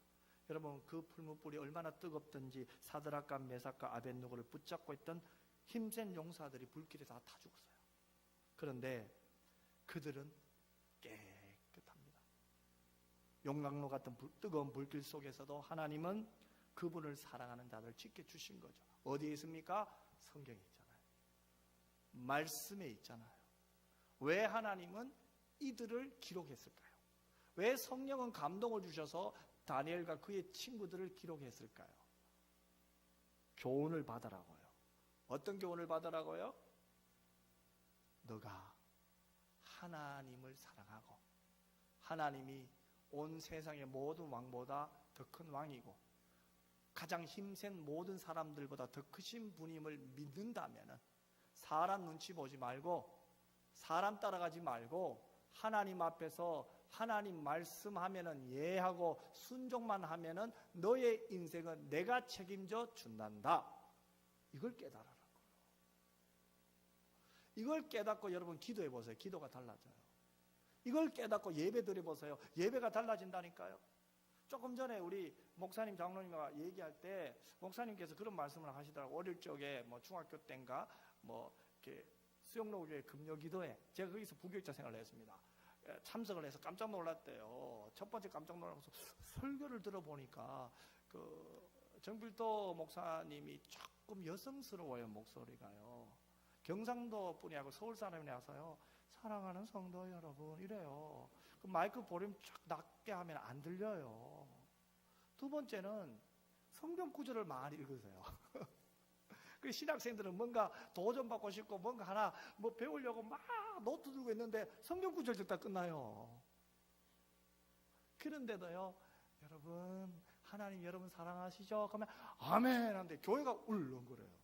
여러분, 그 풀무불이 얼마나 뜨겁든지 사드락과 메삭과 아벳느고를 붙잡고 있던 힘센 용사들이 불길에 다 타 죽었어요. 그런데 그들은 깨끗합니다. 용광로 같은 뜨거운 불길 속에서도 하나님은 그분을 사랑하는 자들을 지켜주신 거죠. 어디에 있습니까? 성경에 있잖아요. 말씀에 있잖아요. 왜 하나님은 이들을 기록했을까요? 왜 성령은 감동을 주셔서 다니엘과 그의 친구들을 기록했을까요? 교훈을 받으라고요. 어떤 교훈을 받으라고요? 너가 하나님을 사랑하고 하나님이 온 세상의 모든 왕보다 더 큰 왕이고 가장 힘센 모든 사람들보다 더 크신 분임을 믿는다면 사람 눈치 보지 말고 사람 따라가지 말고 하나님 앞에서 하나님 말씀하면은 예하고 순종만 하면은 너의 인생은 내가 책임져 준단다. 이걸 깨달아라. 이걸 깨닫고 여러분 기도해 보세요. 기도가 달라져요. 이걸 깨닫고 예배 드려보세요. 예배가 달라진다니까요. 조금 전에 우리 목사님 장로님과 얘기할 때 목사님께서 그런 말씀을 하시더라고요. 어릴 적에 뭐 중학교 때인가 뭐 이렇게 수영로교회 금요기도회 제가 거기서 부교육자 생활을 했습니다. 참석을 해서 깜짝 놀랐대요. 첫 번째 깜짝 놀라서 설교를 들어보니까 그 정필도 목사님이 조금 여성스러워요. 목소리가요. 경상도 분이 하고 서울 사람이 나서요. 사랑하는 성도 여러분 이래요. 그 마이크 볼륨 쫙 낮게 하면 안 들려요. 두 번째는 성경 구절을 많이 읽으세요. 우리 신학생들은 뭔가 도전받고 싶고 뭔가 하나 뭐 배우려고 막 노트 들고 있는데 성경 구절 듣다 끝나요. 그런데도요, 여러분, 하나님 여러분 사랑하시죠? 그러면 아멘 하는데 교회가 울렁거려요.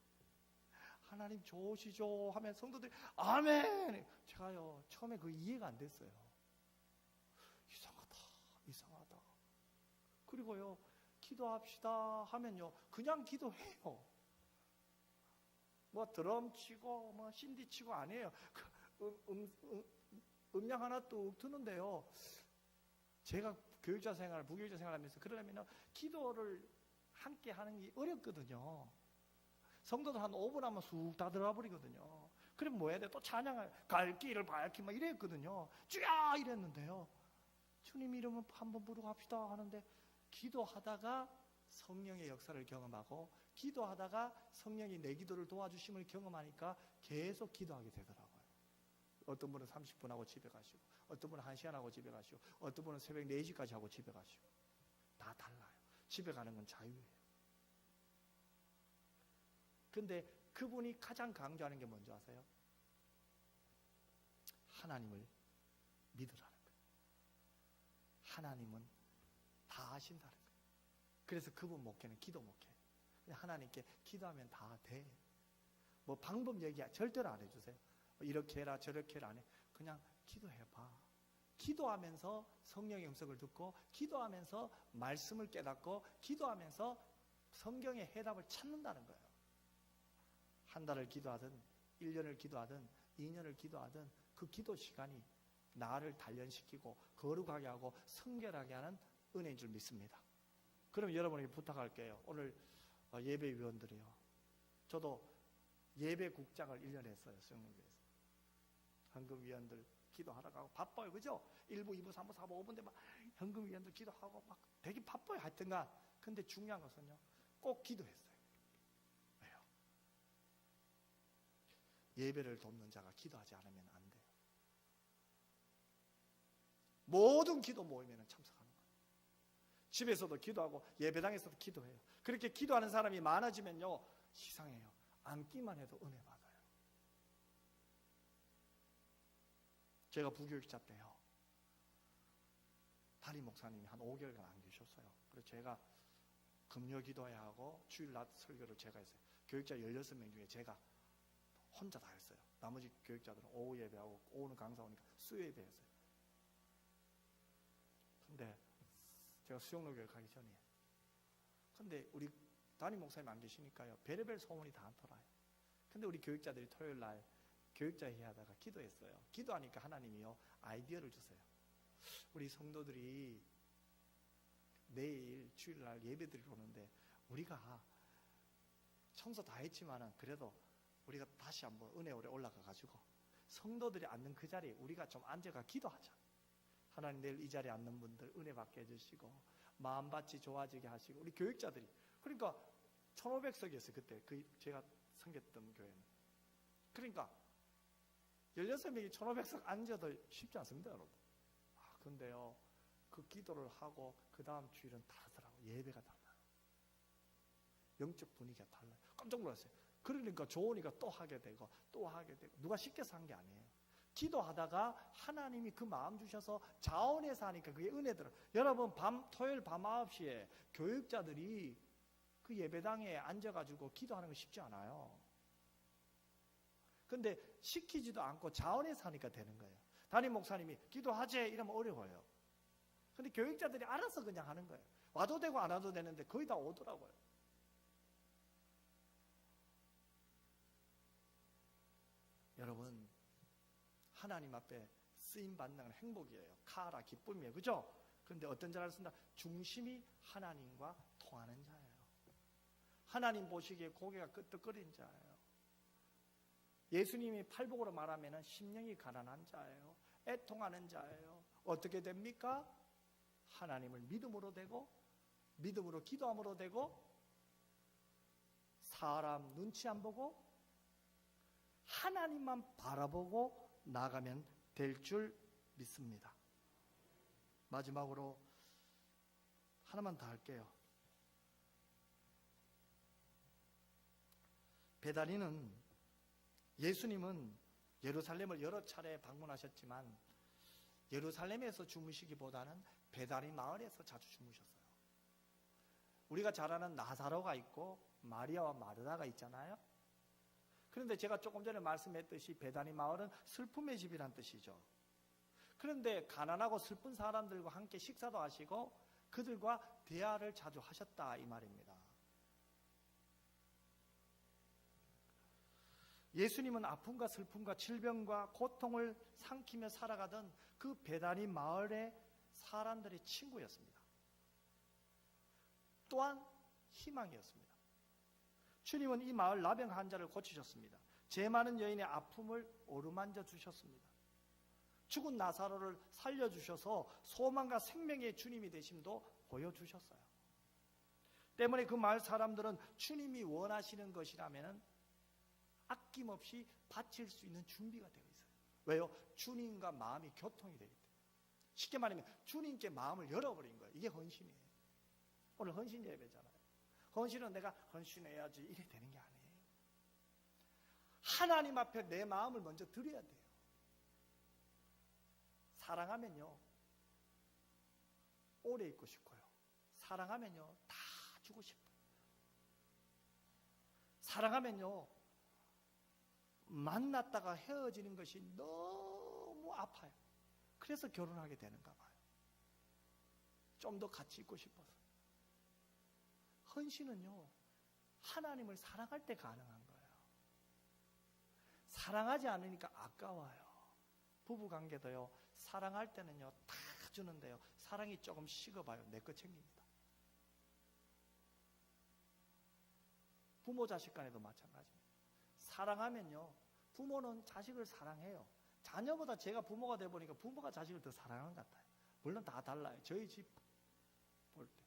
하나님 좋으시죠? 하면 성도들이 아멘. 제가요 처음에 그 이해가 안 됐어요. 이상하다. 그리고요, 기도합시다 하면요 그냥 기도해요. 뭐 드럼 치고 뭐 신디 치고 아니에요. 음량 하나 뚝 트는데요, 제가 교육자 생활, 부교육자 생활하면서 그러려면 기도를 함께 하는 게 어렵거든요. 성도들 한 5분 하면 쑥 다 들어가 버리거든요. 그럼 뭐 해야 돼? 또 찬양을 갈 길을 밝히 막 이랬거든요. 주야 이랬는데요, 주님 이름은 한번 부르고 합시다 하는데 기도하다가 성령의 역사를 경험하고 기도하다가 성령이 내 기도를 도와주심을 경험하니까 계속 기도하게 되더라고요. 어떤 분은 30분 하고 집에 가시고, 어떤 분은 1시간 하고 집에 가시고, 어떤 분은 새벽 4시까지 하고 집에 가시고, 다 달라요. 집에 가는 건 자유예요. 근데 그분이 가장 강조하는 게 뭔지 아세요? 하나님을 믿으라는 거예요. 하나님은 다 아신다는 거예요. 그래서 그분 목회는 기도 목회. 하나님께 기도하면 다 돼. 뭐 방법 얘기 절대로 안 해주세요. 이렇게 해라 저렇게 해라 안 해. 그냥 기도해봐. 기도하면서 성령의 음성을 듣고, 기도하면서 말씀을 깨닫고, 기도하면서 성경의 해답을 찾는다는 거예요. 한 달을 기도하든 1년을 기도하든 2년을 기도하든 그 기도 시간이 나를 단련시키고 거룩하게 하고 성결하게 하는 은혜인 줄 믿습니다. 그럼 여러분에게 부탁할게요. 오늘 예배위원들이요, 저도 예배국장을 1년 했어요. 수영교회에서. 헌금위원들 기도하러 가고 바빠요. 그죠? 1부, 2부, 3부, 4부, 5부 되면 헌금위원들 기도하고 막 되게 바빠요. 하여튼간. 근데 중요한 것은요, 꼭 기도했어요. 왜요? 예배를 돕는 자가 기도하지 않으면 안 돼요. 모든 기도 모임에는 참석하는 거예요. 집에서도 기도하고 예배당에서도 기도해요. 그렇게 기도하는 사람이 많아지면요, 시상해요. 앉기만 해도 은혜 받아요. 제가 부교육자 때요, 담임 목사님이 한 5개월간 안 계셨어요. 그래서 제가 금요 기도해야 하고 주일 낮 설교를 제가 했어요. 교육자 16명 중에 제가 혼자 다 했어요. 나머지 교육자들은 오후 예배하고, 오후는 강사 오니까 수요 예배했어요. 근데 제가 수영로교회 가기 전에, 근데 우리 담임 목사님 안 계시니까요, 별의별 소문이 다 안 돌아요. 근데 우리 교육자들이 토요일 날 교육자 회의하다가 기도했어요. 기도하니까 하나님이요 아이디어를 주세요. 우리 성도들이 내일 주일날 예배드리러 오는데 우리가 청소 다 했지만은 그래도 우리가 다시 한번 은혜홀에 올라가 가지고 성도들이 앉는 그 자리에 우리가 좀 앉아가 기도하자. 하나님 내일 이 자리에 앉는 분들 은혜 받게 해주시고 마음밭이 좋아지게 하시고, 우리 교육자들이, 그러니까 1500석이었어요 그때 제가 섬겼던 교회는. 그러니까 16명이 1500석 앉아도 쉽지 않습니다 여러분. 근데요 그 기도를 하고 그 다음 주일은 다르더라고요. 예배가 달라요. 영적 분위기가 달라요. 깜짝 놀랐어요. 그러니까 좋으니까 또 하게 되고 또 하게 되고. 누가 시켜서 한 게 아니에요. 기도하다가 하나님이 그 마음 주셔서 자원해서 하니까 그게 은혜더라고요. 여러분 토요일 밤 9시에 교육자들이 그 예배당에 앉아가지고 기도하는 거 쉽지 않아요. 근데 시키지도 않고 자원해서 하니까 되는 거예요. 담임 목사님이 기도하재 이러면 어려워요. 근데 교육자들이 알아서 그냥 하는 거예요. 와도 되고 안 와도 되는데 거의 다 오더라고요. 여러분 하나님 앞에 쓰임받는 건 행복이에요. 카라 기쁨이에요. 그죠? 그런데 어떤 자를 쓴다? 중심이 하나님과 통하는 자예요. 하나님 보시기에 고개가 끄덕거린 자예요. 예수님이 팔복으로 말하면 심령이 가난한 자예요. 애통하는 자예요. 어떻게 됩니까? 하나님을 믿음으로 되고, 믿음으로 기도함으로 되고, 사람 눈치 안 보고 하나님만 바라보고 나가면 될 줄 믿습니다. 마지막으로 하나만 더 할게요. 베다니는 예수님은 예루살렘을 여러 차례 방문하셨지만 예루살렘에서 주무시기보다는 베다니 마을에서 자주 주무셨어요. 우리가 잘 아는 나사로가 있고 마리아와 마르다가 있잖아요. 그런데 제가 조금 전에 말씀했듯이 베다니 마을은 슬픔의 집이란 뜻이죠. 그런데 가난하고 슬픈 사람들과 함께 식사도 하시고 그들과 대화를 자주 하셨다 이 말입니다. 예수님은 아픔과 슬픔과 질병과 고통을 삼키며 살아가던 그 베다니 마을의 사람들의 친구였습니다. 또한 희망이었습니다. 주님은 이 마을 나병 환자를 고치셨습니다. 죄 많은 여인의 아픔을 어루만져 주셨습니다. 죽은 나사로를 살려주셔서 소망과 생명의 주님이 되심도 보여주셨어요. 때문에 그 마을 사람들은 주님이 원하시는 것이라면 아낌없이 바칠 수 있는 준비가 되어 있어요. 왜요? 주님과 마음이 교통이 되기 때문에. 쉽게 말하면 주님께 마음을 열어버린 거예요. 이게 헌신이에요. 오늘 헌신 예배잖아요. 헌신은 내가 헌신해야지 이래 되는 게 아니에요. 하나님 앞에 내 마음을 먼저 드려야 돼요. 사랑하면요 오래 있고 싶고요. 사랑하면요 다 주고 싶어요. 사랑하면요 만났다가 헤어지는 것이 너무 아파요. 그래서 결혼하게 되는가 봐요. 좀 더 같이 있고 싶어서. 헌신은요 하나님을 사랑할 때 가능한 거예요. 사랑하지 않으니까 아까워요. 부부관계도요 사랑할 때는요 다 주는데요 사랑이 조금 식어봐요. 내 거 챙깁니다. 부모 자식 간에도 마찬가지입니다. 사랑하면요 부모는 자식을 사랑해요. 자녀보다 제가 부모가 돼보니까 부모가 자식을 더 사랑하는 것 같아요. 물론 다 달라요. 저희 집 볼 때.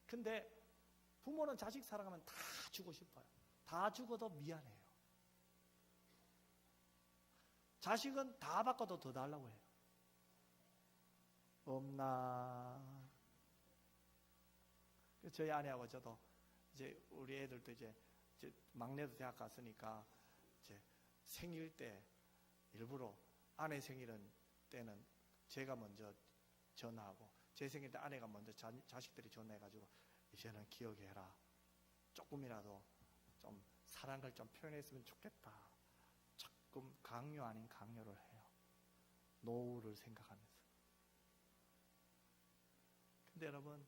근데 부모는 자식 사랑하면 다 주고 싶어요. 다 주고도 미안해요. 자식은 다 바꿔도 더 달라고 해요. 없나? 저희 아내하고 저도 이제 우리 애들도 이제 막내도 대학 갔으니까 이제 생일 때 일부러 아내 생일은 때는 제가 먼저 전화하고 제 생일 때 아내가 먼저 자식들이 전화해가지고 이제는 기억해라. 조금이라도 좀 사랑을 좀 표현했으면 좋겠다. 조금 강요 아닌 강요를 해요. 노후를 생각하면서. 근데 여러분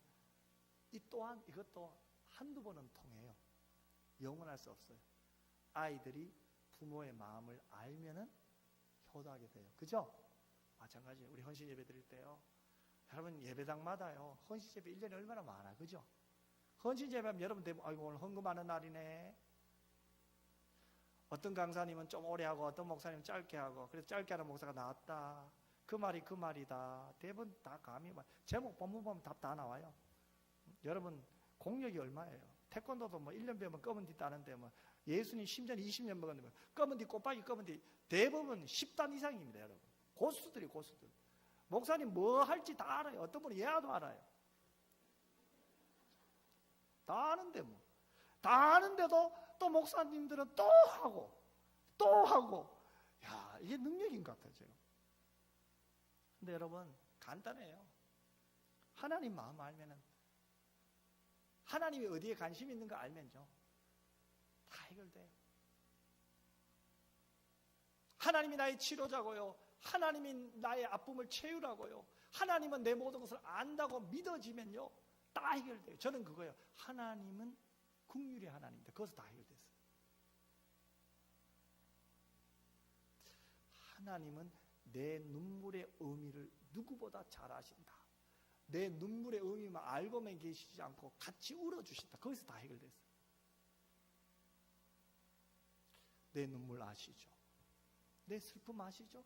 이것도 한두 번은 통해요. 영원할 수 없어요. 아이들이 부모의 마음을 알면은 효도하게 돼요. 그죠? 마찬가지예요. 우리 헌신 예배 드릴 때요. 여러분 예배당마다요. 헌신 예배 1년에 얼마나 많아. 그죠? 헌신 예배하면 여러분 대부분 아이고 오늘 헌금하는 날이네. 어떤 강사님은 좀 오래 하고 어떤 목사님은 짧게 하고 그래서 짧게 하는 목사가 나왔다. 그 말이 그 말이다. 대부분 다 감이 제목 본문 보면 답 다 나와요. 여러분 공력이 얼마예요? 태권도도 뭐 1년 배우면 검은 뒤 따는데 뭐 예수님 심지어는 20년 먹었는데 검은 뒤 꽃박이 검은 뒤 대부분 10단 이상입니다. 여러분 고수들 목사님 뭐 할지 다 알아요. 어떤 분은 예화도 알아요. 다 아는데 뭐 다 아는데도 또 목사님들은 또 하고 야 이게 능력인 것 같아요. 제가. 근데 여러분 간단해요. 하나님 마음 알면은 하나님이 어디에 관심이 있는 거 알면요 다 해결돼요. 하나님이 나의 치료자고요. 하나님이 나의 아픔을 채우라고요. 하나님은 내 모든 것을 안다고 믿어지면요 다 해결돼요. 저는 그거예요. 하나님은 긍휼의 하나님인데 거기서 다 해결됐어요. 하나님은 내 눈물의 의미를 누구보다 잘 아신다. 내 눈물의 의미만 알고만 계시지 않고 같이 울어주신다. 거기서 다 해결됐어요. 내 눈물 아시죠? 내 슬픔 아시죠?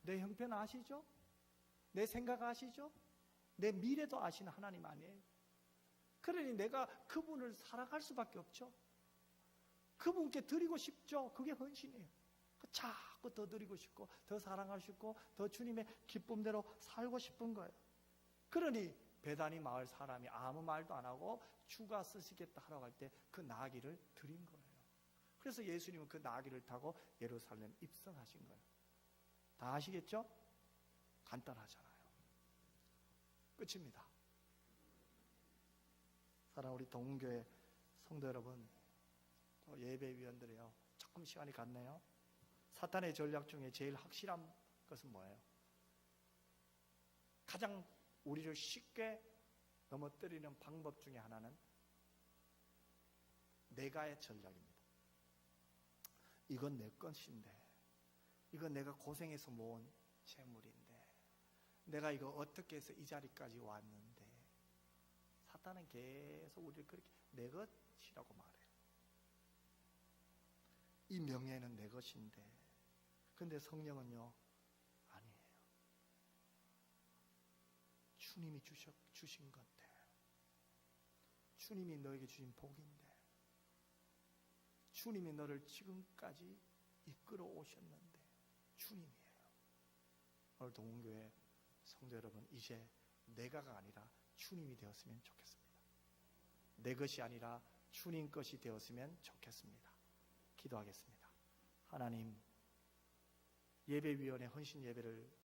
내 형편 아시죠? 내 생각 아시죠? 내 미래도 아시는 하나님 아니에요? 그러니 내가 그분을 사랑할 수밖에 없죠. 그분께 드리고 싶죠. 그게 헌신이에요. 자꾸 더 드리고 싶고 더 사랑하고 싶고 더 주님의 기쁨대로 살고 싶은 거예요. 그러니 베다니 마을 사람이 아무 말도 안 하고 주가 쓰시겠다 하라고 할 때 그 나귀를 드린 거예요. 그래서 예수님은 그 나귀를 타고 예루살렘 입성하신 거예요. 다 아시겠죠? 간단하잖아요. 끝입니다. 사랑하는 우리 동교회 성도 여러분, 예배위원들이요, 조금 시간이 갔네요. 사탄의 전략 중에 제일 확실한 것은 뭐예요? 가장 우리를 쉽게 넘어뜨리는 방법 중에 하나는 내가의 전략입니다. 이건 내 것인데, 이건 내가 고생해서 모은 재물인데, 내가 이거 어떻게 해서 이 자리까지 왔는데, 사탄은 계속 우리를 그렇게 내 것이라고 말해요. 이 명예는 내 것인데, 근데 성령은요, 아니에요. 주님이 주신 건데, 주님이 너에게 주신 복인데, 주님이 너를 지금까지 이끌어 오셨는데 주님이에요. 오늘 동문교회 성도 여러분, 이제 내가가 아니라 주님이 되었으면 좋겠습니다. 내 것이 아니라 주님 것이 되었으면 좋겠습니다. 기도하겠습니다. 하나님, 예배위원회 헌신 예배를